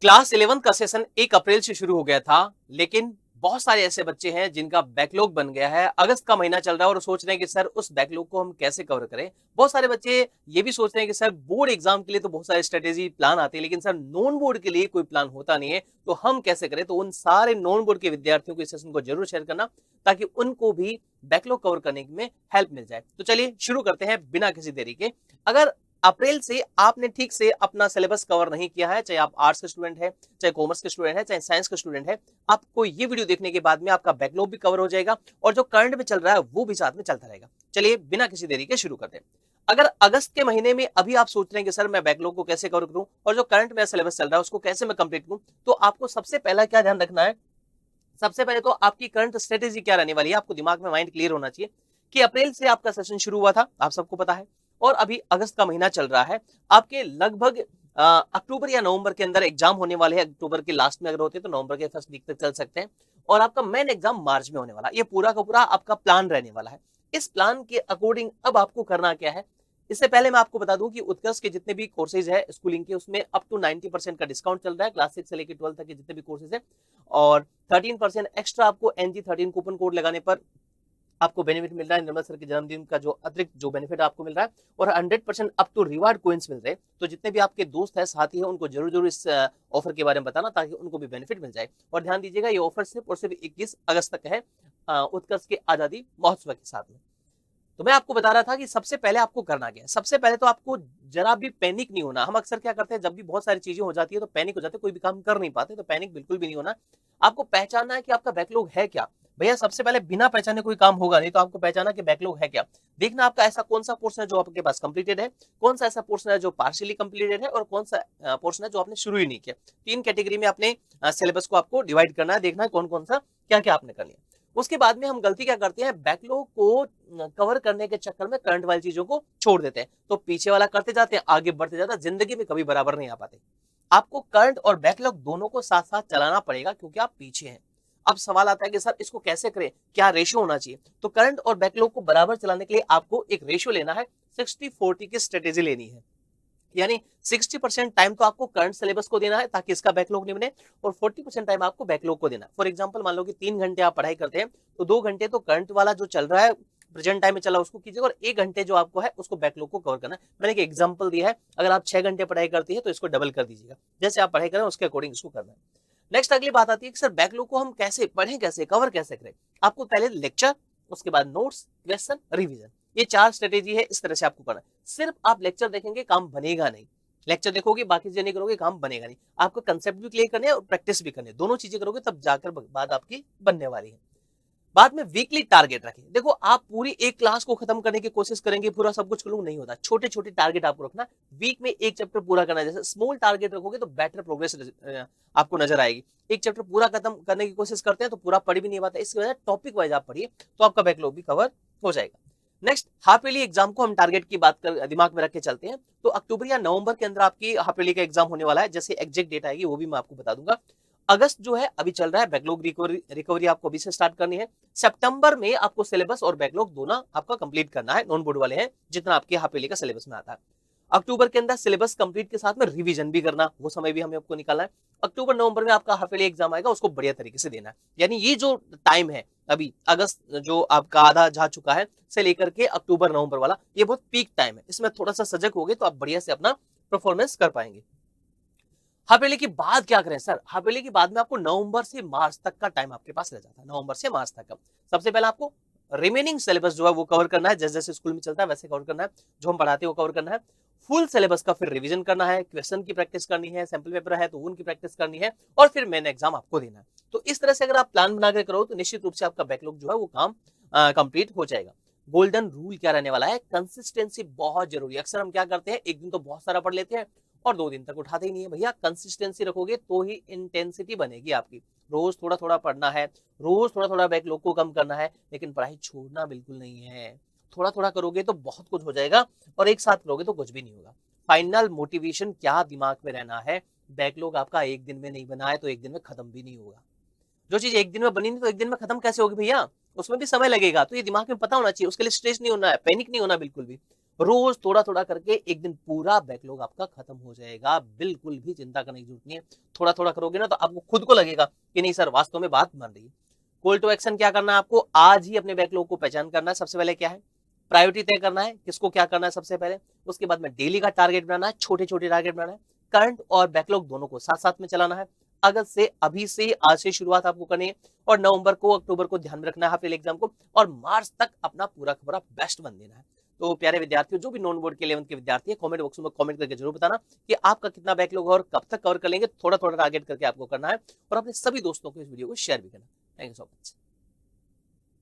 Class 11 का session 1 अप्रैल से शुरू हो गया था, लेकिन बहुत सारे ऐसे बच्चे हैं जिनका बैकलॉग बन गया है। अगस्त का महीना चल रहा है और सोच रहे हैं कि सर उस बैकलॉग को हम कैसे कवर करें। बहुत सारे बच्चे ये भी सोच रहे हैं कि सर बोर्ड एग्जाम के लिए तो बहुत सारे स्ट्रेटेजी प्लान आते हैं, लेकिन सर नॉन बोर्ड के लिए कोई प्लान होता नहीं है, तो हम कैसे करें। तो उन सारे नॉन बोर्ड के विद्यार्थियों को इस सेशन को जरूर शेयर करना, ताकि उनको भी बैकलॉग कवर करने में हेल्प मिल जाए। तो चलिए शुरू करते हैं बिना किसी देरी के। अगर अप्रैल से आपने ठीक से अपना सिलेबस कवर नहीं किया है, चाहे आप आर्ट्स के स्टूडेंट है, चाहे कॉमर्स के स्टूडेंट है, चाहे साइंस के स्टूडेंट है, आपको ये वीडियो देखने के बाद में आपका बैकलॉग भी कवर हो जाएगा और जो करंट में चल रहा है वो भी साथ में चलता रहेगा। चलिए बिना किसी देरी के शुरू करते हैं। अगर अगस्त के महीने में अभी आप सोच रहे हैं कि सर मैं बैकलॉग को कैसे कवर करूं और जो करंट में सिलेबस चल रहा है उसको कैसे मैं कंप्लीट करूं, तो आपको सबसे पहला क्या ध्यान रखना है। सबसे पहले तो आपकी करंट स्ट्रेटेजी क्या रहने वाली है, आपको दिमाग में माइंड क्लियर होना चाहिए कि अप्रैल से आपका सेशन शुरू हुआ था, आप सबको पता है, और अभी अगस्त का महीना चल रहा है। आपके लगभग अक्टूबर या नवंबर के अंदर एग्जाम होने वाले हैं। अक्टूबर के लास्ट में अगर होते हैं तो नवंबर के फर्स्ट वीक तक चल सकते हैं, और आपका मेन एग्जाम मार्च में होने वाला है। ये पूरा का पूरा आपका प्लान रहने वाला है। इस प्लान के अकॉर्डिंग अब आपको करना क्या है। इससे पहले मैं आपको बता दूं कि उत्कर्ष के जितने भी कोर्सेज है स्कूलिंग के, उसमें अप टू 90% का डिस्काउंट चल रहा है। क्लास 6 से लेकर 12 तक के जितने भी कोर्सेज है, और 13% एक्स्ट्रा आपको NG13 कूपन कोड लगाने पर आपको बेनिफिट मिल रहा है। निर्मल सर के जन्मदिन का जो अतिरिक्त जो बेनिफिट आपको मिल रहा है, और 100% अप टू रिवार्ड कोइंस मिल रहे हैं। तो जितने भी आपके दोस्त है, साथी है, उनको जरूर जरूर इस ऑफर के बारे में बताना, ताकि उनको भी बेनिफिट मिल जाए। और ध्यान दीजिएगा, ये ऑफर सिर्फ और सिर्फ 21 अगस्त तक है, उत्कर्ष के आजादी महोत्सव के साथ में। तो मैं आपको बता रहा था कि सबसे पहले आपको करना क्या है। सबसे पहले तो आपको जरा भी पैनिक नहीं होना। हम अक्सर क्या करते हैं, जब भी बहुत सारी चीजें हो जाती है तो पैनिक हो जाते हैं, कोई भी काम कर नहीं पाते। तो पैनिक बिल्कुल भी नहीं होना। आपको पहचानना है कि आपका बैकलॉग है क्या। भैया सबसे पहले बिना पहचाने कोई काम होगा नहीं, तो आपको पहचाना कि बैकलॉग है क्या। देखना आपका ऐसा कौन सा पोर्शन है जो आपके पास कंप्लीटेड है, कौन सा ऐसा पोर्शन है जो पार्शियली कंप्लीटेड है, और कौन सा पोर्शन है जो आपने शुरू ही नहीं किया। 3 कैटेगरी में अपने सिलेबस को आपको डिवाइड करना है, देखना है कौन कौन सा क्या क्या आपने करनी है। उसके बाद में हम गलती क्या करते हैं, बैकलॉग को कवर करने के चक्कर में करंट वाली चीजों को छोड़ देते हैं, तो पीछे वाला करते जाते हैं, आगे बढ़ते जाते हैं, जिंदगी में कभी बराबर नहीं आ पाते। आपको करंट और बैकलॉग दोनों को साथ साथ चलाना पड़ेगा, क्योंकि आप पीछे हैं। अब सवाल आता है कि सर इसको कैसे करें, क्या रेशियो होना चाहिए। तो करंट और बैकलॉग को बराबर चलाने के लिए आपको एक रेशियो लेना है, 60-40 की स्ट्रेटेजी लेनी है। यानी 60% टाइम तो आपको करंट सिलेबस को देना है, ताकि इसका बैकलॉग नहीं बने, और 40% टाइम आपको बैकलॉग को देना है। फॉर एग्जांपल मान लो कि 3 घंटे आप पढ़ाई करते हैं, तो 2 घंटे तो करंट वाला जो चल रहा है, प्रेजेंट टाइम में चला, उसको कीजिएगा, और 1 घंटे जो आपको है उसको बैकलॉग को कवर करना है। मैंने एक एग्जाम्पल दिया है, अगर आप 6 घंटे पढ़ाई करती है तो इसको डबल कर दीजिएगा, जैसे आप पढ़ाई करें उसके अकॉर्डिंग इसको करना है। नेक्स्ट अगली बात आती है कि सर बैकलॉग को हम कैसे पढ़ें, कैसे कवर कैसे करें। आपको पहले लेक्चर, उसके बाद नोट्स, क्वेश्चन, रिवीजन, ये 4 स्ट्रेटेजी है। इस तरह से आपको करना है। सिर्फ आप लेक्चर देखेंगे काम बनेगा नहीं। लेक्चर देखोगे बाकी चीजें नहीं करोगे, काम बनेगा नहीं। आपको कंसेप्ट भी क्लियर करने हैं और प्रैक्टिस भी करनी है, दोनों चीजें करोगे तब जाकर बात आपकी बनने वाली है। बाद में वीकली टारगेट रखें। देखो आप पूरी एक क्लास को खत्म करने की कोशिश करेंगे, पूरा सब कुछ करूँ नहीं होता। छोटे छोटे टारगेट आपको रखना, वीक में एक चैप्टर पूरा करना है। जैसे स्मॉल टारगेट रखोगे तो बेटर प्रोग्रेस आपको नजर आएगी। एक चैप्टर पूरा खत्म करने की कोशिश करते हैं तो पूरा पढ़ भी नहीं पाता। इसकी वजह टॉपिक वाइज आप पढ़िए, तो आपका बैकलॉग भी कवर हो जाएगा। नेक्स्ट, हाफ ईयरली एग्जाम को हम टारगेट की बात कर दिमाग में रख के चलते हैं। तो अक्टूबर या नवंबर के अंदर आपकी हाफ ईयरली का एग्जाम होने वाला है। जैसे एग्जैक्ट डेट आएगी वो भी मैं आपको बता दूंगा। अगस्त जो है अभी चल रहा है, बैकलॉग रिकवरी आपको अभी से स्टार्ट करनी है। सितंबर में आपको सिलेबस और बैकलॉग दोनों आपका कंप्लीट करना है, नॉन बोर्ड वाले हैं, जितना आपके हाफ ईयरली का सिलेबस में आता है। अक्टूबर के अंदर सिलेबस कंप्लीट के साथ में रिवीजन भी करना, वो समय भी हमें आपको निकालना है। अक्टूबर नवंबर में आपका हाफ ईयरली एग्जाम आएगा, उसको बढ़िया तरीके से देना है। यानी ये जो टाइम है अभी अगस्त जो आपका आधा जा चुका है से लेकर के अक्टूबर नवंबर वाला, ये बहुत पीक टाइम है। इसमें थोड़ा सा सजग हो गए तो आप बढ़िया से अपना परफॉर्मेंस कर पाएंगे। हवेली की बात क्या करें सर, हवेली की बाद में आपको नवंबर से मार्च तक का टाइम आपके पास रह जाता है। नवंबर से मार्च तक का सबसे पहले आपको रिमेनिंग सिलेबस जो है वो कवर करना है, जैसे जैसे स्कूल में चलता है वैसे कवर करना है। जो हम पढ़ाते हैं वो कवर करना है। फुल सिलेबस का फिर रिवीजन करना है, क्वेश्चन की प्रैक्टिस करनी है, सैंपल पेपर है तो उनकी प्रैक्टिस करनी है, और फिर मेन एग्जाम आपको देना है। तो इस तरह से अगर आप प्लान बनाकर करो तो निश्चित रूप से आपका बैकलॉग जो है वो काम कंप्लीट हो जाएगा। गोल्डन रूल क्या रहने वाला है, कंसिस्टेंसी बहुत जरूरी है। अक्सर हम क्या करते हैं, एक दिन तो बहुत सारा पढ़ लेते हैं और 2 दिन तक उठाते ही नहीं है। भैया कंसिस्टेंसी रखोगे तो ही इंटेंसिटी बनेगी आपकी। रोज थोड़ा थोड़ा पढ़ना है, रोज थोड़ा थोड़ा बैकलॉग को कम करना है, लेकिन पढ़ाई छोड़ना बिल्कुल नहीं है। थोड़ा थोड़ा करोगे तो बहुत कुछ हो जाएगा, और एक साथ करोगे तो कुछ भी नहीं होगा। फाइनल मोटिवेशन क्या दिमाग में रहना है, बैकलॉग आपका एक दिन में नहीं बना है तो एक दिन में खत्म भी नहीं होगा। जो चीज एक दिन में बनी नहीं तो एक दिन में खत्म कैसे होगी भैया, उसमें भी समय लगेगा। तो ये दिमाग में पता होना चाहिए, उसके लिए स्ट्रेस नहीं होना है, पैनिक नहीं होना बिल्कुल भी। रोज थोड़ा थोड़ा करके एक दिन पूरा बैकलॉग आपका खत्म हो जाएगा। बिल्कुल भी चिंता करने की जरूरत नहीं है। थोड़ा थोड़ा करोगे ना तो आपको खुद को लगेगा कि नहीं सर वास्तव में बात बन रही है। कॉल टू एक्शन क्या करना है आपको, आज ही अपने बैकलॉग को पहचान करना है। सबसे पहले क्या है, प्रायोरिटी तय करना है, किसको क्या करना है सबसे पहले। उसके बाद में डेली का टारगेट बनाना है, छोटे छोटे टारगेट बनाना है। करंट और बैकलॉग दोनों को साथ साथ में चलाना है। अगस्त से, अभी से, आज से शुरुआत आपको करनी है। और नवंबर को, अक्टूबर को ध्यान में रखना है हाफ ईयरली एग्जाम को। और मार्च तक अपना पूरा का पूरा बेस्ट बन देना है। तो प्यारे विद्यार्थियों, जो भी नॉन बोर्ड के 11th के विद्यार्थी है, कमेंट बॉक्स में कमेंट करके जरूर बताना कि आपका कितना बैकलॉग है और कब तक कवर कर लेंगे। थोड़ा थोड़ा टारगेट करके आपको करना है। और अपने सभी दोस्तों को इस वीडियो को शेयर भी करना। Thank you so much.